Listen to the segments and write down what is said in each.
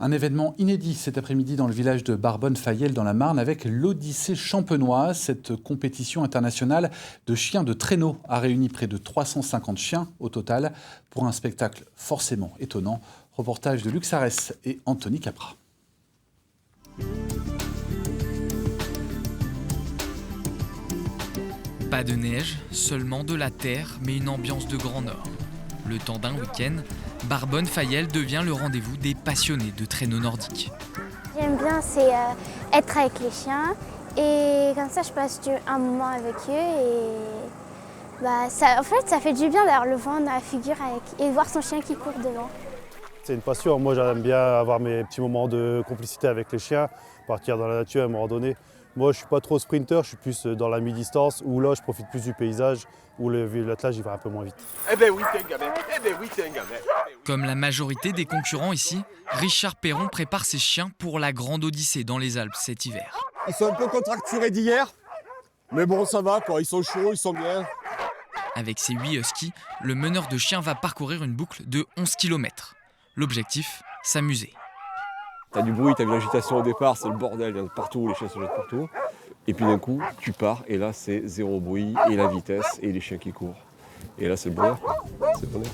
Un événement inédit cet après-midi dans le village de Barbonne-Fayel dans la Marne avec l'Odyssée champenoise. Cette compétition internationale de chiens de traîneau a réuni près de 350 chiens au total pour un spectacle forcément étonnant. Reportage de Luc Sarès et Anthony Capra. Pas de neige, seulement de la terre, mais une ambiance de Grand Nord. Le temps d'un week-end, Barbonne-Fayel devient le rendez-vous des passionnés de traîneaux nordiques. J'aime bien, c'est être avec les chiens et comme ça je passe un moment avec eux et ça fait du bien d'avoir le vent dans la figure et voir son chien qui court devant. C'est une passion, moi j'aime bien avoir mes petits moments de complicité avec les chiens, partir dans la nature et me randonner. Moi je ne suis pas trop sprinter, je suis plus dans la mi-distance où là je profite plus du paysage, où l'attelage il va un peu moins vite. Eh ben oui, t'es un gamin, eh ben oui, t'es un gamin. Comme la majorité des concurrents ici, Richard Perron prépare ses chiens pour la grande Odyssée dans les Alpes cet hiver. Ils sont un peu contracturés d'hier, mais bon ça va quoi, ils sont chauds, ils sont bien. Avec ses 8 huskies, le meneur de chiens va parcourir une boucle de 11 km. L'objectif, s'amuser. T'as du bruit, t'as une agitation au départ, c'est le bordel, il y en a partout, les chiens se jettent partout. Et puis d'un coup, tu pars et là c'est zéro bruit et la vitesse et les chiens qui courent. Et là c'est le bonheur, c'est le bonheur.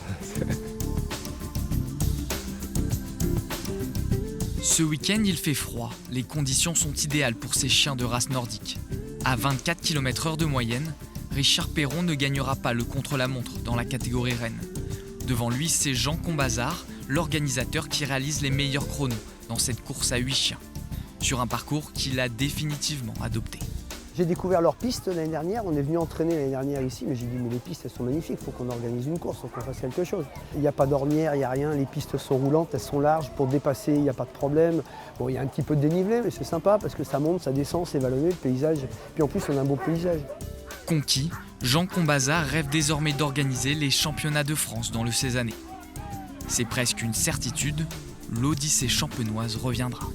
Ce week-end, il fait froid. Les conditions sont idéales pour ces chiens de race nordique. À 24 km/h de moyenne, Richard Perron ne gagnera pas le contre-la-montre dans la catégorie reine. Devant lui, c'est Jean Combazard, l'organisateur qui réalise les meilleurs chronos dans cette course à 8 chiens, sur un parcours qu'il a définitivement adopté. J'ai découvert leur piste l'année dernière, on est venu entraîner l'année dernière ici, mais j'ai dit mais les pistes elles sont magnifiques, il faut qu'on organise une course, il faut qu'on fasse quelque chose. Il n'y a pas d'ornière, il n'y a rien, les pistes sont roulantes, elles sont larges, pour dépasser il n'y a pas de problème. Bon, il y a un petit peu de dénivelé, mais c'est sympa parce que ça monte, ça descend, c'est vallonné, le paysage, puis en plus on a un beau paysage. Conquis, Jean Combazard rêve désormais d'organiser les championnats de France dans le Cézanne. C'est presque une certitude, l'Odyssée champenoise reviendra.